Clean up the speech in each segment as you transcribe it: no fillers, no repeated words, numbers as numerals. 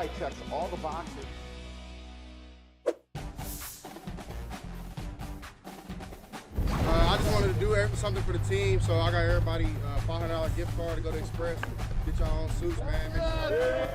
guy checks all the boxes. I just wanted to do something for the team, so I got everybody a $500 gift card to go to Express. Get your own suits, man.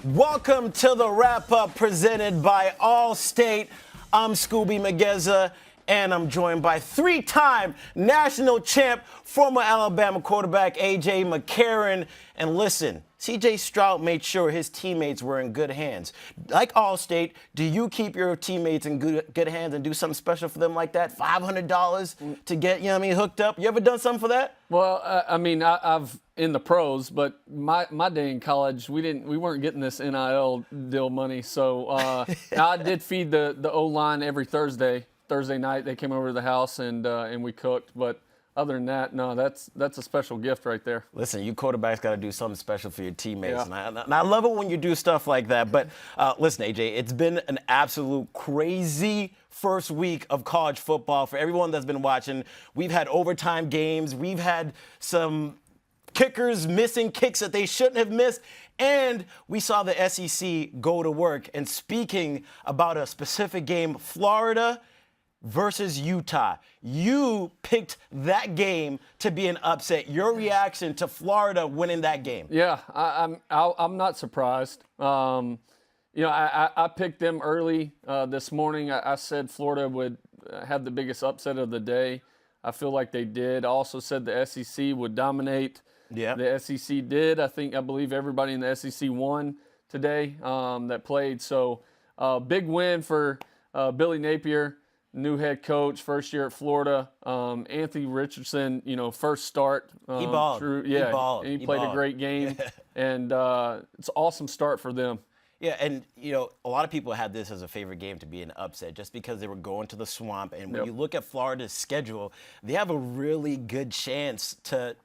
Welcome to the wrap-up presented by Allstate. I'm Skubie Mageza, and I'm joined by three-time national champ, former Alabama quarterback A.J. McCarron. And listen, C.J. Stroud made sure his teammates were in good hands. Like Allstate, do you keep your teammates in good hands and do something special for them like that? $500 to get, hooked up? You ever done something for that? Well, I've in the pros, but my day in college, we weren't getting this NIL deal money. So I did feed the O-line every Thursday night. They came over to the house and we cooked. But other than that, no, that's a special gift right there. Listen, you quarterbacks got to do something special for your teammates. Yeah. And I love it when you do stuff like that. But listen, AJ, it's been an absolute crazy first week of college football for everyone that's been watching. We've had overtime games. We've had some kickers missing kicks that they shouldn't have missed. And we saw the SEC go to work. And speaking about a specific game, Florida versus Utah. You picked that game to be an upset. Your reaction to Florida winning that game? Yeah, I'm not surprised. I picked them early this morning. I said Florida would have the biggest upset of the day. I feel like they did. I also said the SEC would dominate. Yeah, the SEC did. I believe everybody in the SEC won today that played. So big win for Billy Napier. New head coach, first year at Florida. Anthony Richardson, first start. He balled. He played a great game, and it's an awesome start for them. Yeah, and, a lot of people had this as a favorite game to be an upset just because they were going to the swamp. And when you look at Florida's schedule, they have a really good chance to,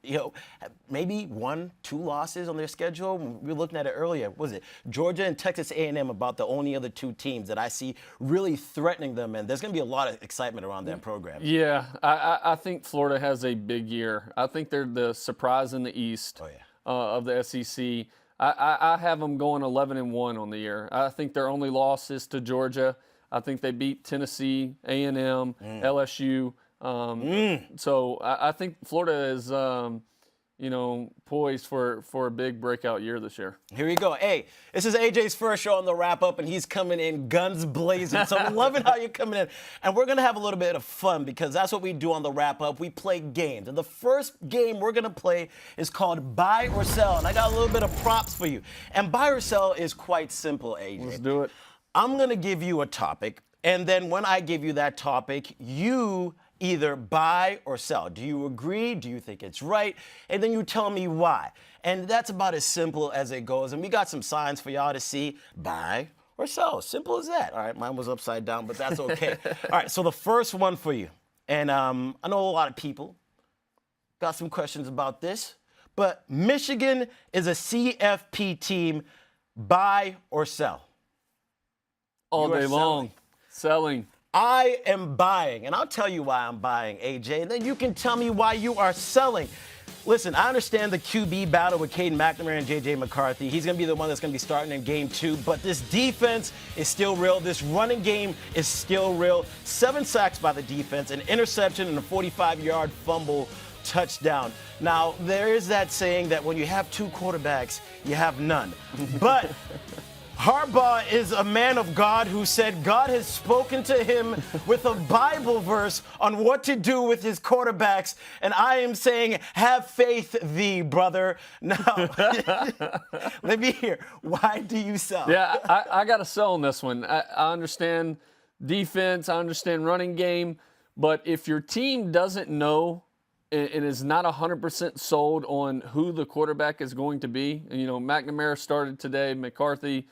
maybe 1-2 losses on their schedule. We were looking at it earlier. What was it? Georgia and Texas A&M about the only other two teams that I see really threatening them. And there's going to be a lot of excitement around that program. Yeah, I think Florida has a big year. I think they're the surprise in the East of the SEC. I have them going 11-1 on the year. I think their only loss is to Georgia. I think they beat Tennessee, A&M, LSU. So I think Florida is, poised for a big breakout year this year. Here we go. Hey, this is AJ's first show on the wrap-up, and he's coming in guns blazing. So I'm loving how you're coming in. And we're going to have a little bit of fun because that's what we do on the wrap-up. We play games. And the first game we're going to play is called Buy or Sell. And I got a little bit of props for you. And Buy or Sell is quite simple, AJ. Let's do it. I'm going to give you a topic, and then when I give you that topic, you either buy or sell. Do you agree? Do you think it's right? And then you tell me why. And that's about as simple as it goes. And we got some signs for y'all to see. Buy or sell. Simple as that. All right, mine was upside down, but that's okay. All right, so the first one for you. And I know a lot of people got some questions about this, but Michigan is a CFP team. Buy or sell? All day long. Selling. I am buying, and I'll tell you why I'm buying, AJ, and then you can tell me why you are selling. Listen, I understand the QB battle with Caden McNamara and J.J. McCarthy. He's going to be the one that's going to be starting in game 2, but this defense is still real. This running game is still real. 7 sacks by the defense, an interception, and a 45-yard fumble touchdown. Now, there is that saying that when you have 2 quarterbacks, you have none. But Harbaugh is a man of God who said God has spoken to him with a Bible verse on what to do with his quarterbacks. And I am saying, have faith thee, brother. Now, let me hear. Why do you sell? Yeah, I got to sell on this one. I understand defense. I understand running game. But if your team doesn't know and is not 100% sold on who the quarterback is going to be, McNamara started today, McCarthy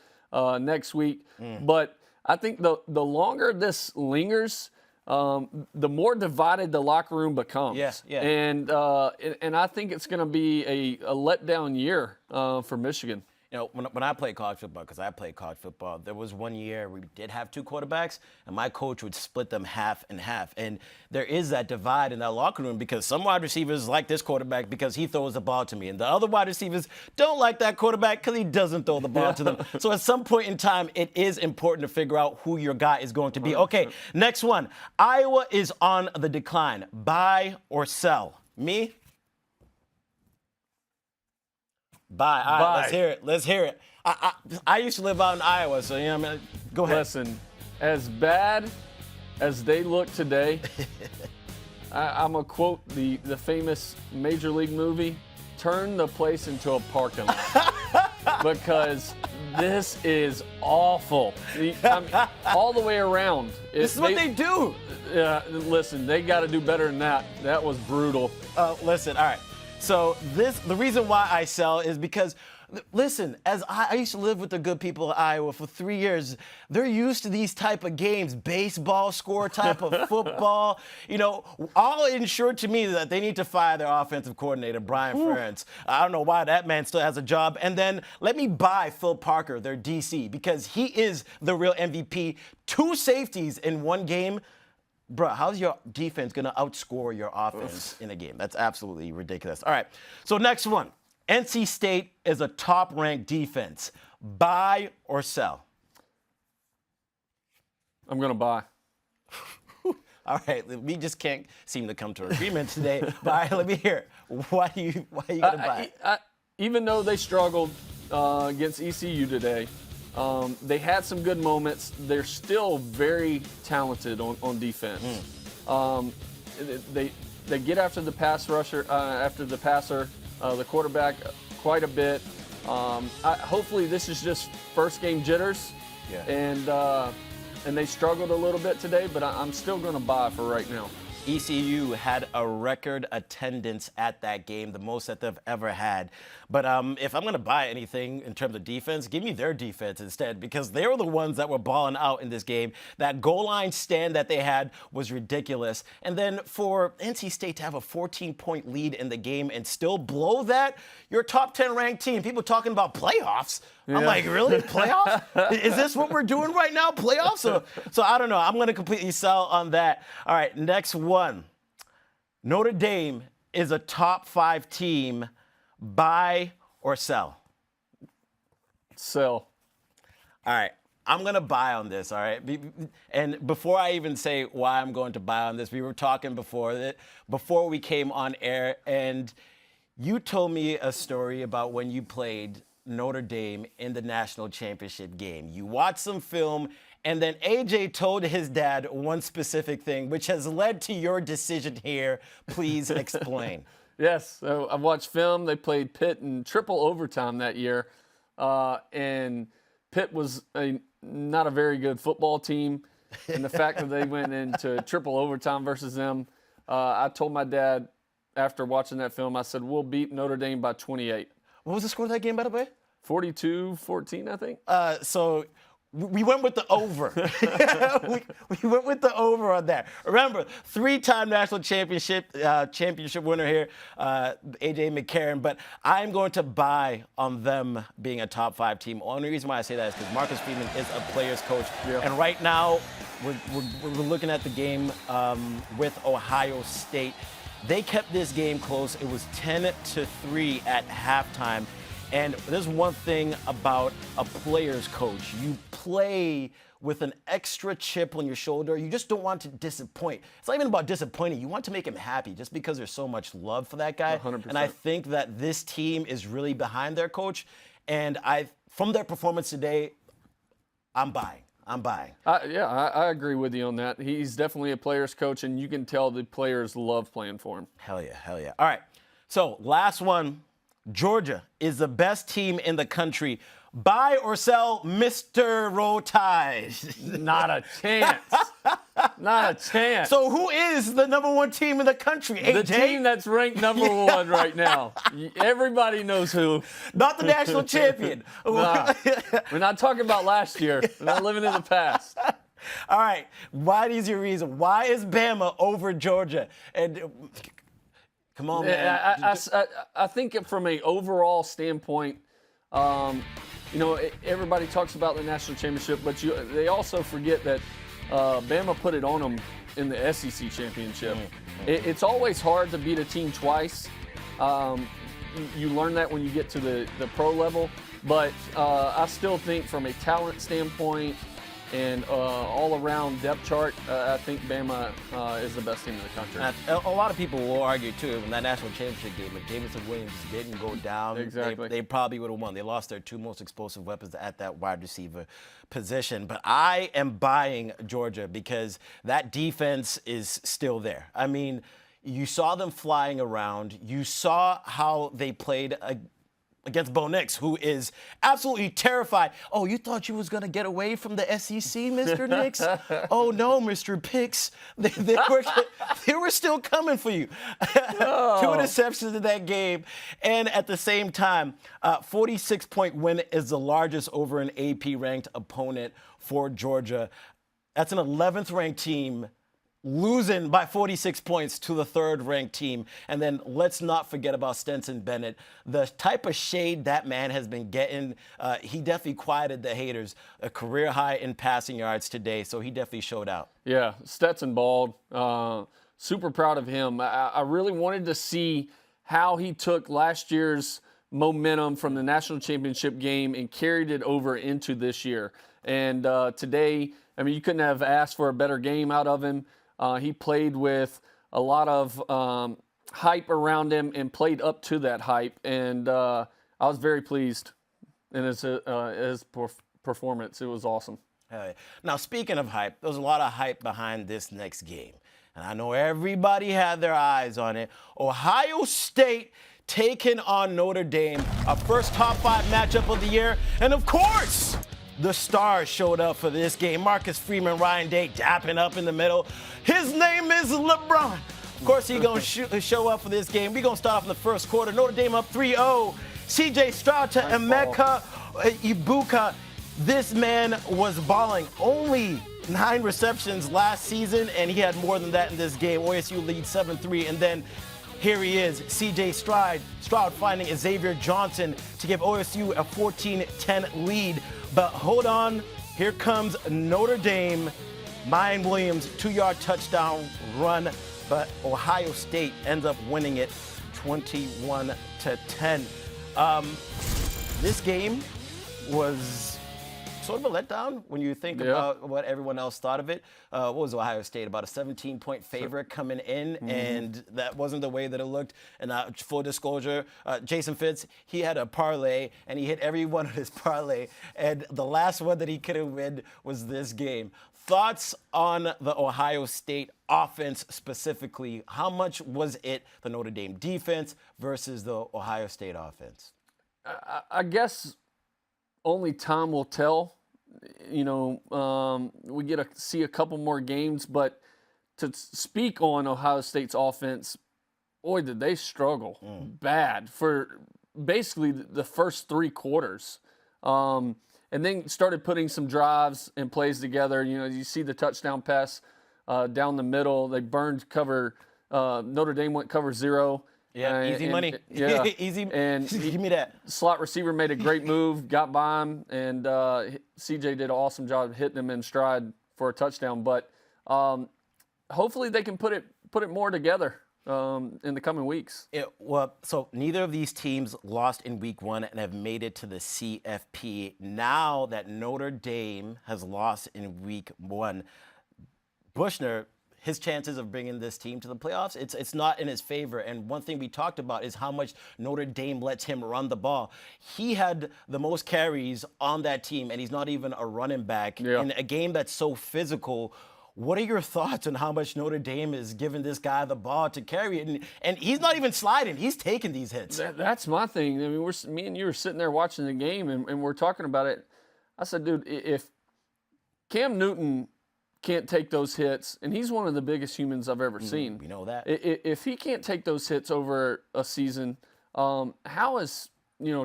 next week. But I think the longer this lingers, the more divided the locker room becomes. And I think it's going to be a letdown year for Michigan. you know, when I played college football, because I played college football, there was one year we did have 2 quarterbacks, and my coach would split them half and half. And there is that divide in that locker room because some wide receivers like this quarterback because he throws the ball to me, and the other wide receivers don't like that quarterback because he doesn't throw the ball to them. So at some point in time, it is important to figure out who your guy is going to be. Okay, next one. Iowa is on the decline. Buy or sell? Me? Buy. All right, let's hear it. Let's hear it. I used to live out in Iowa, so, you know, I mean, go ahead. Listen, as bad as they look today, I'm going to quote the famous Major League movie, turn the place into a parking lot. Because this is awful. I mean, all the way around. This is what they do. Listen, they got to do better than that. That was brutal. Listen, all right. So the reason why I sell is because, listen, as I used to live with the good people of Iowa for 3 years, they're used to these type of games, baseball score type of football. You know, all ensured to me that they need to fire their offensive coordinator, Brian Ferentz. I don't know why that man still has a job. And then let me buy Phil Parker, their DC, because he is the real MVP. 2 safeties in 1 game. Bro, how's your defense going to outscore your offense in a game? That's absolutely ridiculous. All right, so next one. NC State is a top-ranked defense. Buy or sell? I'm going to buy. All right, we just can't seem to come to agreement today. But all right, let me hear it. Why are you going to buy? Even though they struggled against ECU today, they had some good moments. They're still very talented on defense. They get after the pass rusher, after the passer, the quarterback quite a bit. Hopefully this is just first game jitters, and they struggled a little bit today. But I'm still going to buy for right now. ECU had a record attendance at that game, the most that they've ever had. But if I'm going to buy anything in terms of defense, give me their defense instead, because they were the ones that were balling out in this game. That goal line stand that they had was ridiculous. And then for NC State to have a 14-point lead in the game and still blow that, you're a top 10 ranked team. People talking about playoffs. Yeah. I'm like, really? Playoffs? Is this what we're doing right now? Playoffs? So I don't know. I'm going to completely sell on that. All right, next one. Notre Dame is a top 5 team. Buy or sell? Sell. All right. I'm going to buy on this, all right? And before I even say why I'm going to buy on this, we were talking before we came on air, and you told me a story about when you played Notre Dame in the national championship game. You watched some film, and then A.J. told his dad one specific thing, which has led to your decision here. Please explain. Yes, so I've watched film. They played Pitt in triple overtime that year, and Pitt was not a very good football team. And the fact that they went into triple overtime versus them, I told my dad after watching that film, I said, we'll beat Notre Dame by 28. What was the score of that game, by the way? 42-14, I think. So we went with the over. we went with the over on that. Remember, 3-time national championship winner here, A.J. McCarron. But I'm going to buy on them being a top 5 team. Only reason why I say that is because Marcus Freeman is a player's coach. Yeah. And right now, we're looking at the game with Ohio State. They kept this game close. It was 10-3 at halftime. And there's one thing about a player's coach. You play with an extra chip on your shoulder. You just don't want to disappoint. It's not even about disappointing. You want to make him happy just because there's so much love for that guy. 100%. And I think that this team is really behind their coach. And from their performance today, I'm buying. I agree with you on that. He's definitely a player's coach, and you can tell the players love playing for him. Hell yeah. All right, so last one. Georgia is the best team in the country. Buy or sell, Mr. Roll Tide? Not a chance. Not a chance. So who is the number 1 team in the country, A.J.? The team that's ranked number 1 right now. Everybody knows who. Not the national champion. Nah. We're not talking about last year. We're not living in the past. All right. Why is your reason? Why is Bama over Georgia? And come on, man. I think from an overall standpoint, Everybody talks about the national championship, but they also forget that Bama put it on them in the SEC championship. It's always hard to beat a team twice. You learn that when you get to the pro level, but I still think from a talent standpoint and all-around depth chart, I think Bama is the best team in the country. A lot of people will argue, too, in that national championship game, if Jameson Williams didn't go down, exactly. they probably would have won. They lost their two most explosive weapons at that wide receiver position. But I am buying Georgia because that defense is still there. I mean, you saw them flying around. You saw how they played against Bo Nix, who is absolutely terrified. Oh, you thought you was going to get away from the SEC, Mr. Nix? Oh, no, Mr. Picks. They were still coming for you. Oh. 2 interceptions in that game. And at the same time, 46-point win is the largest over an AP-ranked opponent for Georgia. That's an 11th-ranked team losing by 46 points to the 3rd-ranked team. And then let's not forget about Stetson Bennett. The type of shade that man has been getting, he definitely quieted the haters. A career high in passing yards today, so he definitely showed out. Yeah, Stetson balled. Super proud of him. I really wanted to see how he took last year's momentum from the national championship game and carried it over into this year. And today, I mean, you couldn't have asked for a better game out of him. He played with a lot of hype around him and played up to that hype. And I was very pleased in his performance. It was awesome. Now, speaking of hype, there was a lot of hype behind this next game. And I know everybody had their eyes on it. Ohio State taking on Notre Dame, our first top 5 matchup of the year. And of course, the stars showed up for this game. Marcus Freeman, Ryan Day dapping up in the middle. His name is LeBron. Of course, he's going to show up for this game. We're going to start off in the first quarter. Notre Dame up 3-0. C.J. Stroud to Emeka Ibuka. This man was balling. Only 9 receptions last season, and he had more than that in this game. OSU leads 7-3, and then here he is, C.J. Stroud finding Xavier Johnson to give OSU a 14-10 lead. But hold on, here comes Notre Dame. Mayan Williams, 2-yard touchdown run, but Ohio State ends up winning it 21-10. This game was sort of a letdown when you think about what everyone else thought of it. What was Ohio State? About a 17-point favorite coming in, and that wasn't the way that it looked. And full disclosure, Jason Fitz, he had a parlay, and he hit every one of his parlay, and the last one that he could have won was this game. Thoughts on the Ohio State offense specifically? How much was it the Notre Dame defense versus the Ohio State offense? I guess only time will tell. We get to see a couple more games, but to speak on Ohio State's offense, boy, did they struggle bad for basically the first 3 quarters. And then started putting some drives and plays together. You see the touchdown pass down the middle. They burned cover. Notre Dame went cover 0. Yeah, easy money. Yeah, easy. And give me that. Slot receiver made a great move, got by him, and CJ did an awesome job of hitting him in stride for a touchdown. But hopefully they can put it more together in the coming weeks. So neither of these teams lost in week 1 and have made it to the CFP. Now that Notre Dame has lost in week 1, Buchner, his chances of bringing this team to the playoffs, it's not in his favor. And one thing we talked about is how much Notre Dame lets him run the ball. He had the most carries on that team, and he's not even a running back in a game that's so physical. What are your thoughts on how much Notre Dame is giving this guy the ball to carry it? And he's not even sliding. He's taking these hits. That's my thing. I mean, me and you were sitting there watching the game, and we're talking about it. I said, dude, if Cam Newton can't take those hits, and he's one of the biggest humans I've ever seen. We know that. If he can't take those hits over a season, how is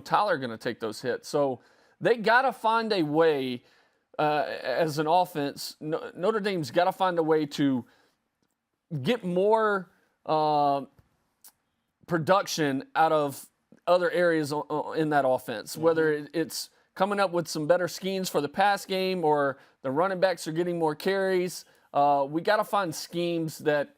Tyler going to take those hits? So they got to find a way as an offense. Notre Dame's got to find a way to get more production out of other areas in that offense, whether it's coming up with some better schemes for the pass game or the running backs are getting more carries. We got to find schemes that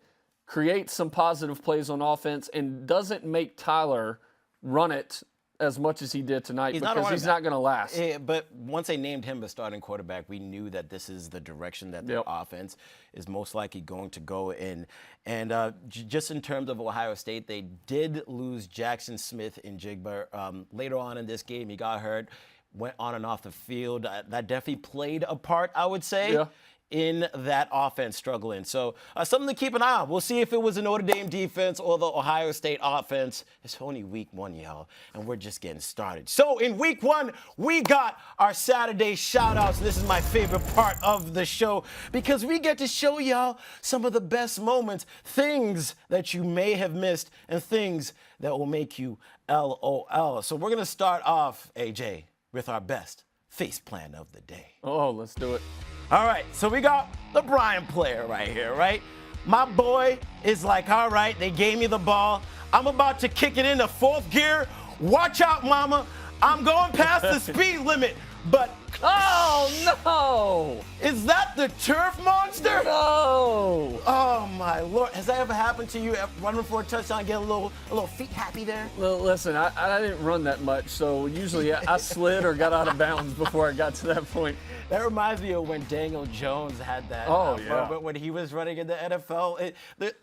create some positive plays on offense and doesn't make Tyler run it as much as he did tonight because he's not going to last. Yeah, but once they named him the starting quarterback, we knew that this is the direction that the offense is most likely going to go in. And just in terms of Ohio State, they did lose Jackson Smith in Jigba. Later on in this game, he got hurt, went on and off the field. That definitely played a part, I would say. In that offense struggling. So something to keep an eye on. We'll see if it was the Notre Dame defense or the Ohio State offense. It's only week 1, y'all, and we're just getting started. So in week 1, we got our Saturday shout-outs. This is my favorite part of the show because we get to show y'all some of the best moments, things that you may have missed, and things that will make you LOL. So we're going to start off, AJ, with our best face plan of the day. Oh, let's do it. All right, so we got the Bryant player right here, right? My boy is like, all right, they gave me the ball. I'm about to kick it into 4th gear. Watch out, mama. I'm going past the speed limit. But, oh, no. Is that the turf monster? No. Oh, my Lord. Has that ever happened to you, running for a touchdown, get a little feet happy there? Well, listen, I didn't run that much, so usually I slid or got out of bounds before I got to that point. That reminds me of when Daniel Jones had that. But when he was running in the NFL, the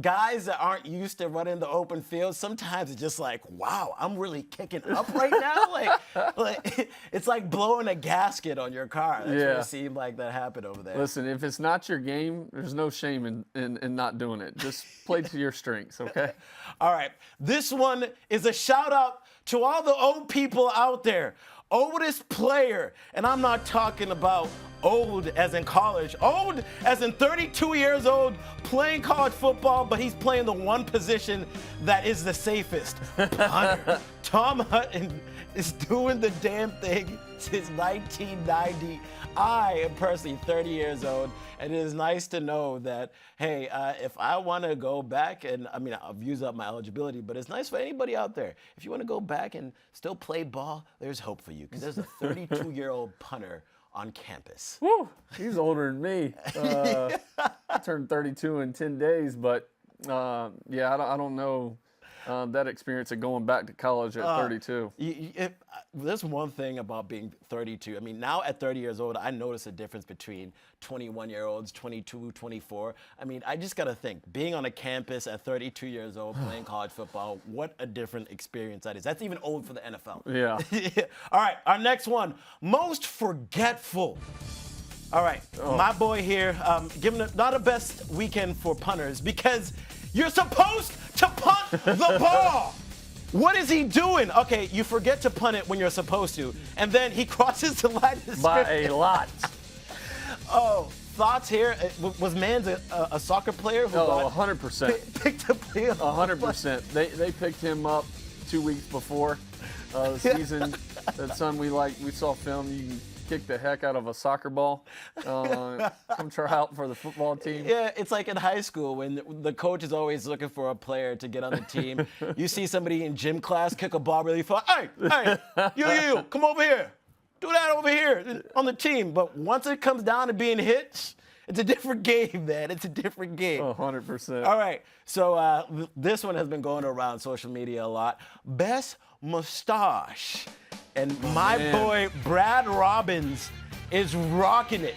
guys that aren't used to running the open field, sometimes it's just like, wow, I'm really kicking up right now. like it's like blowing a gasket on your car. That's what it seemed like that happened over there. Listen, if it's not your game, there's no shame in not doing it. Just play to your strengths, okay? All right. This one is a shout out to all the old people out there. Oldest player, and I'm not talking about old as in college, old as in 32 years old, playing college football, but he's playing the one position that is the safest, punter. Tom Hutton is doing the damn thing since 1990. I am personally 30 years old, and it is nice to know that, hey, if I want to go back, and I mean, I've used up my eligibility, but it's nice for anybody out there. If you want to go back and still play ball, there's hope for you, because there's a 32-year-old punter on campus. Woo, he's older than me. I turned 32 in 10 days, but I don't know that experience of going back to college at 32. There's one thing about being 32. I mean, now at 30 years old, I notice a difference between 21-year-olds, 22, 24. I mean, I just got to think, being on a campus at 32 years old, playing college football, what a different experience that is. That's even old for the NFL. Yeah. All right, our next one, most forgetful. All right, my boy here, giving not a best weekend for punters because you're supposed to punt the ball. What is he doing? Okay, you forget to punt it when you're supposed to, and then he crosses the line of by a lot. Oh, thoughts here? Was Mans a soccer player? Who 100%. Picked up him. 100%. They picked him up 2 weeks before the season. That son we saw film. You can kick the heck out of a soccer ball. Come try out for the football team. Yeah, it's like in high school when the coach is always looking for a player to get on the team. You see somebody in gym class kick a ball really far. Hey, you, come over here. Do that over here on the team. But once it comes down to being hit, it's a different game, man. It's a different game. 100%. All right, so this one has been going around social media a lot. Best mustache. And my boy Brad Robbins is rocking it.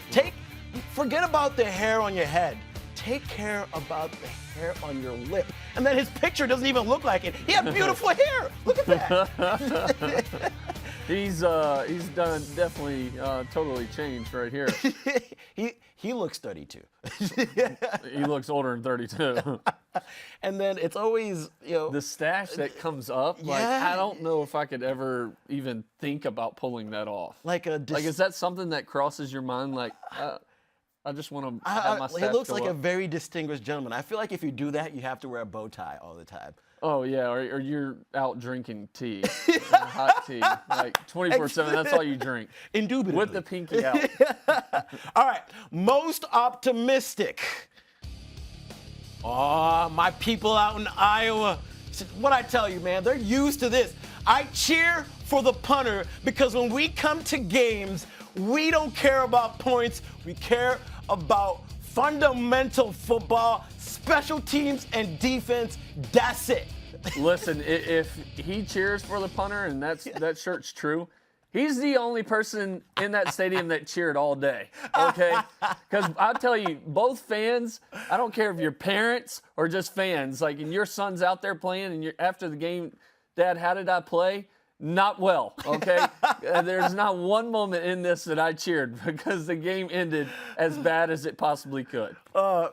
Forget about the hair on your head. Take care about the hair on your lip. And then his picture doesn't even look like it. He had beautiful hair. Look at that. He's done definitely totally changed right here. He looks 32. He looks older than 32. And then it's always, the stash that comes up. Like, I don't know if I could ever even think about pulling that off. Is that something that crosses your mind? Like, I just want to have my stash. He looks like up. a very distinguished gentleman. I feel like if you do that, you have to wear a bow tie all the time. Oh, yeah, or you're out drinking tea, hot tea, like 24/7. That's all you drink. Indubitably. With the pinky out. All right, most optimistic. Oh, my people out in Iowa, What I tell you, man, they're used to this. I cheer for the punter because when we come to games, we don't care about points. We care about fundamental football, special teams, and defense. That's it. Listen, if he cheers for the punter, and that shirt's true, he's the only person in that stadium that cheered all day, okay? Because I'll tell you, both fans, I don't care if you're parents or just fans, like, and your son's out there playing, and after the game, Dad, how did I play? Not well, okay? There's not one moment in this that I cheered because the game ended as bad as it possibly could.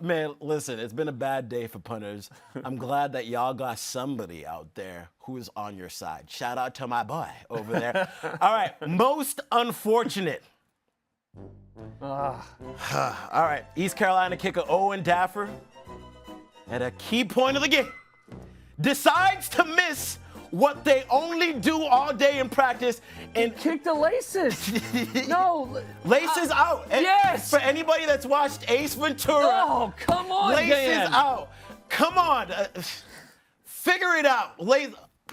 Man, listen, it's been a bad day for punters. I'm glad that y'all got somebody out there who is on your side. Shout out to my boy over there. All right, most unfortunate. All right, East Carolina kicker Owen Daffer, at a key point of the game, decides to miss what they only do all day in practice and kick the laces. No. Laces out. Yes. For anybody that's watched Ace Ventura. Oh, come on, Laces Dan. out. Come on. Figure it out.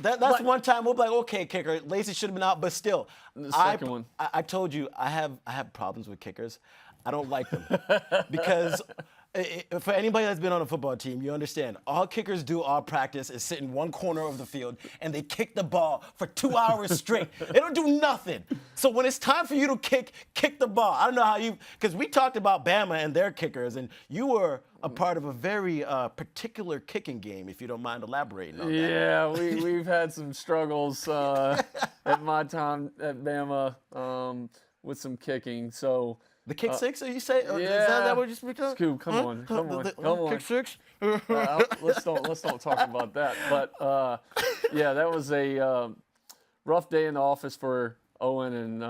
That's one time we'll be like, okay, kicker, laces should have been out, but still. The second one. I told you I have problems with kickers. I don't like them because for anybody that's been on a football team, you understand, all kickers do all practice is sit in one corner of the field and they kick the ball for 2 hours straight. They don't do nothing. So when it's time for you to kick the ball. I don't know how you, because we talked about Bama and their kickers, and you were a part of a very particular kicking game, if you don't mind elaborating on that. Yeah, we've had some struggles at my time at Bama with some kicking. So. The kick six, you say? Yeah. Is that what you speak of? Scoob, come on. Kick six? Let's don't talk about that. But yeah, that was a rough day in the office for Owen, and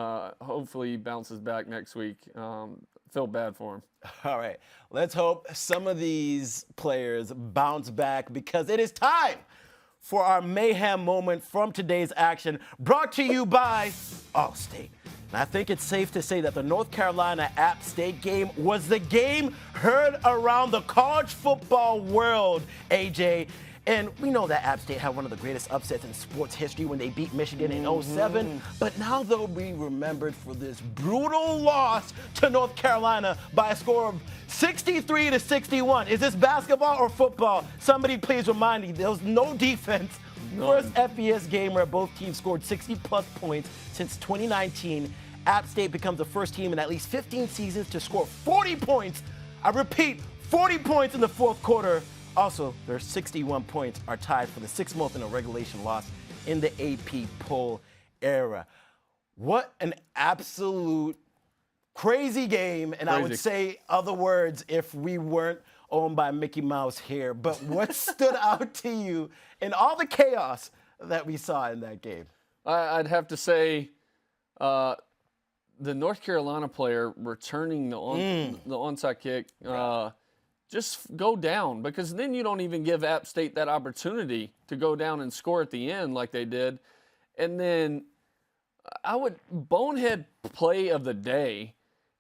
hopefully he bounces back next week. Feel bad for him. All right, let's hope some of these players bounce back because it is time for our mayhem moment from today's action, brought to you by Allstate. And I think it's safe to say that the North Carolina App State game was the game heard around the college football world, AJ. And we know that App State had one of the greatest upsets in sports history when they beat Michigan in 07. But now they'll be remembered for this brutal loss to North Carolina by a score of 63-61. Is this basketball or football? Somebody please remind me. There was no defense. First FBS game where both teams scored 60-plus points since 2019. App State becomes the first team in at least 15 seasons to score 40 points. I repeat, 40 points in the fourth quarter. Also, their 61 points are tied for the sixth most in a regulation loss in the AP poll era. What an absolute crazy game, and I would say other words if we weren't owned by Mickey Mouse here. But what stood out to you in all the chaos that we saw in that game? I'd have to say the North Carolina player returning the onside kick, just go down, because then you don't even give App State that opportunity to go down and score at the end like they did. And then bonehead play of the day,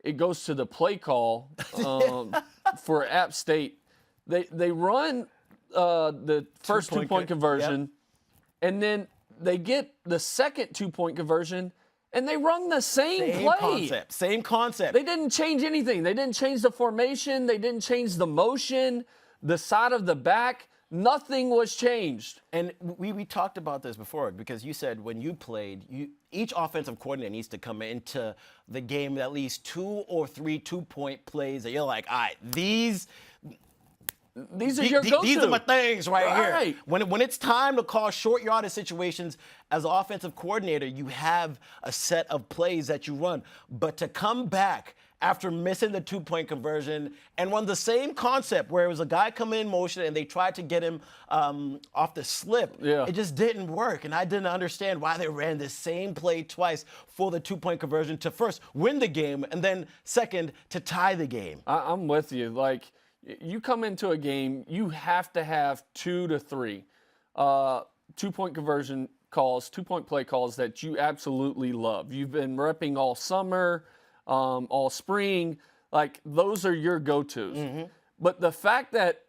it goes to the play call for App State. They run the first two-point conversion, and then they get the second two-point conversion, and they run the same play. Same concept. They didn't change anything. They didn't change the formation. They didn't change the motion, the side of the back. Nothing was changed. And we talked about this before, because you said when you played, each offensive coordinator needs to come into the game with at least 2 or 3 two-point plays that you're like, all right, these are your go-to. These are my things right here. When it's time to call short yardage situations, as an offensive coordinator, you have a set of plays that you run. But to come back after missing the two-point conversion and run the same concept where it was a guy coming in motion and they tried to get him off the slip, it just didn't work. And I didn't understand why they ran the same play twice for the two-point conversion to first win the game and then second to tie the game. I'm with you. Like, you come into a game, you have to have 2 to 3 two-point conversion calls, two-point play calls that you absolutely love. You've been repping all summer, all spring. Like, those are your go-tos. But the fact that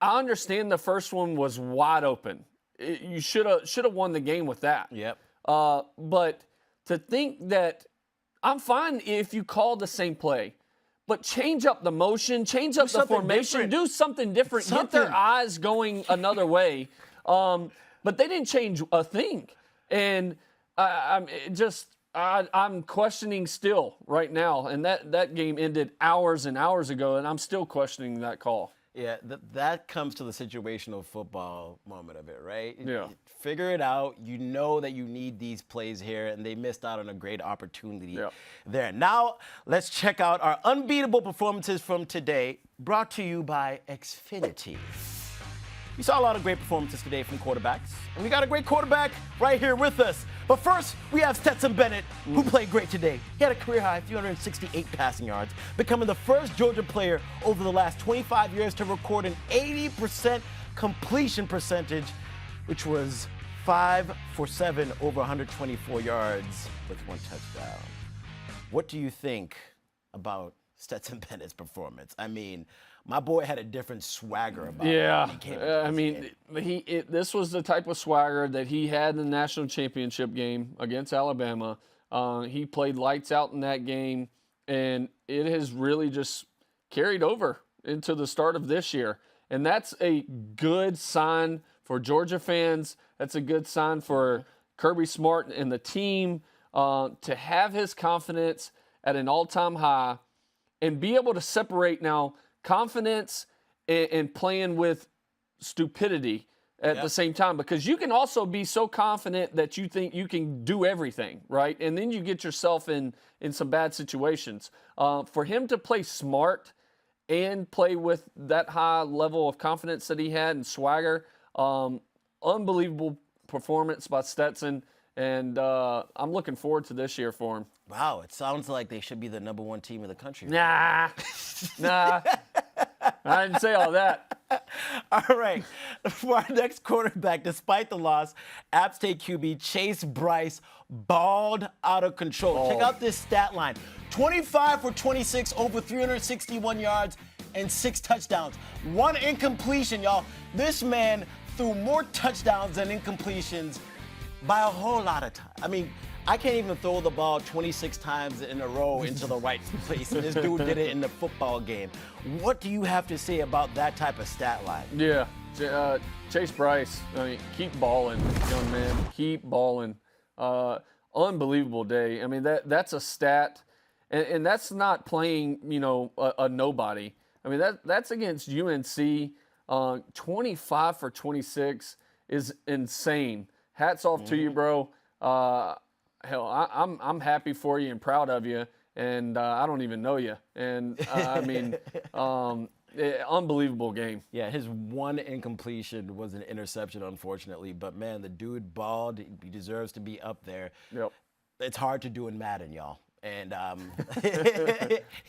I understand the first one was wide open, you should have won the game with that. Yep. But to think that I'm fine if you call the same play, but change up the motion, change up the formation, do something different, get their eyes going another way. But they didn't change a thing, and I'm questioning still right now. And that game ended hours and hours ago, and I'm still questioning that call. Yeah, that comes to the situational football moment of it, right? Yeah. Figure it out. You know that you need these plays here, and they missed out on a great opportunity there. Now, let's check out our unbeatable performances from today, brought to you by Xfinity. We saw a lot of great performances today from quarterbacks, and we got a great quarterback right here with us. But first, we have Stetson Bennett, who played great today. He had a career-high 368 passing yards, becoming the first Georgia player over the last 25 years to record an 80% completion percentage, which was 5 for 7 over 124 yards with 1 touchdown. What do you think about Stetson Bennett's performance? I mean, my boy had a different swagger about him. Yeah, I mean, this was the type of swagger that he had in the national championship game against Alabama. He played lights out in that game, and it has really just carried over into the start of this year. And that's a good sign for Georgia fans. That's a good sign for Kirby Smart and the team to have his confidence at an all-time high and be able to separate now confidence and playing with stupidity at the same time, because you can also be so confident that you think you can do everything, right? And then you get yourself in some bad situations. For him to play smart and play with that high level of confidence that he had and swagger, unbelievable performance by Stetson. And I'm looking forward to this year for him. Wow, it sounds like they should be the #1 team in the country. Nah. I didn't say all that. All right, for our next quarterback, despite the loss, App State QB Chase Bryce balled out of control. Check out this stat line. 25 for 26, over 361 yards, and 6 touchdowns. 1 incompletion, y'all. This man threw more touchdowns than incompletions by a whole lot of time. I mean, I can't even throw the ball 26 times in a row into the right place. And this dude did it in the football game. What do you have to say about that type of stat line? Yeah, Chase Bryce, I mean, keep balling, young man. Keep balling. Unbelievable day. I mean, that's a stat. And that's not playing, a nobody. I mean, that's against UNC. 25 for 26 is insane. Hats off to you, bro. Hell, I'm happy for you and proud of you, and I don't even know you. And I mean, unbelievable game. Yeah, his 1 incompletion was an interception, unfortunately. But man, the dude balled. He deserves to be up there. Yep. It's hard to do in Madden, y'all. And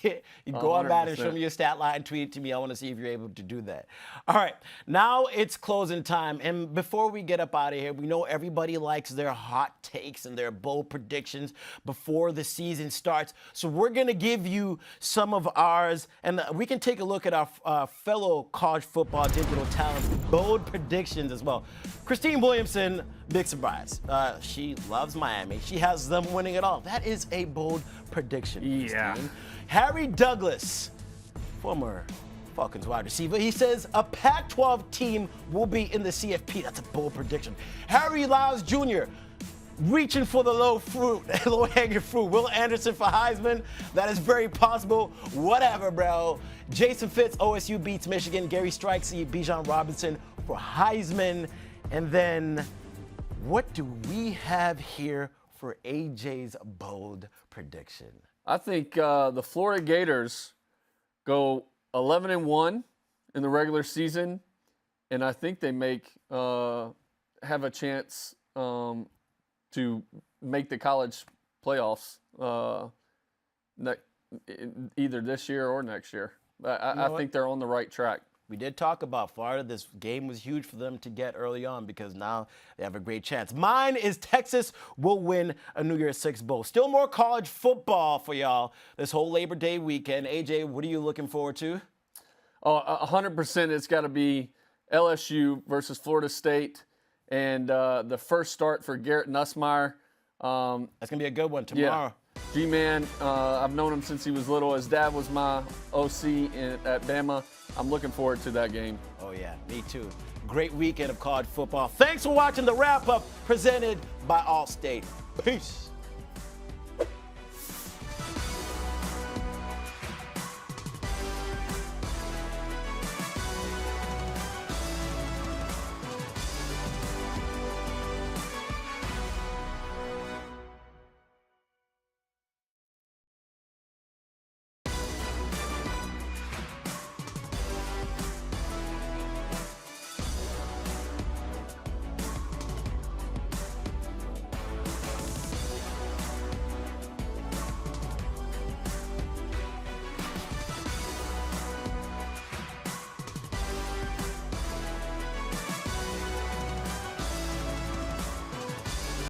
you go on Madden, show me your stat line, tweet it to me. I want to see if you're able to do that. All right, now it's closing time. And before we get up out of here, we know everybody likes their hot takes and their bold predictions before the season starts. So we're going to give you some of ours. And we can take a look at our fellow college football digital talents' bold predictions as well. Christine Williamson, big surprise. She loves Miami. She has them winning it all. That is a bold prediction. Yeah. Christine. Harry Douglas, former Falcons wide receiver, he says a Pac-12 team will be in the CFP. That's a bold prediction. Harry Lyles Jr., reaching for the low-hanging fruit. Will Anderson for Heisman. That is very possible. Whatever, bro. Jason Fitz, OSU beats Michigan. Gary Strikesy, Bijan Robinson for Heisman. And then, what do we have here for AJ's bold prediction? I think the Florida Gators go 11-1 in the regular season, and I think they have a chance to make the college playoffs either this year or next year. I think they're on the right track. We did talk about Florida. This game was huge for them to get early on because now they have a great chance. Mine is Texas will win a New Year's Six Bowl. Still more college football for y'all this whole Labor Day weekend. AJ, what are you looking forward to? 100% it's got to be LSU versus Florida State. and the first start for Garrett Nussmeier. That's going to be a good one tomorrow. Yeah. G-Man, I've known him since he was little. His dad was my OC at Bama. I'm looking forward to that game. Oh, yeah, me too. Great weekend of college football. Thanks for watching the wrap-up presented by Allstate. Peace.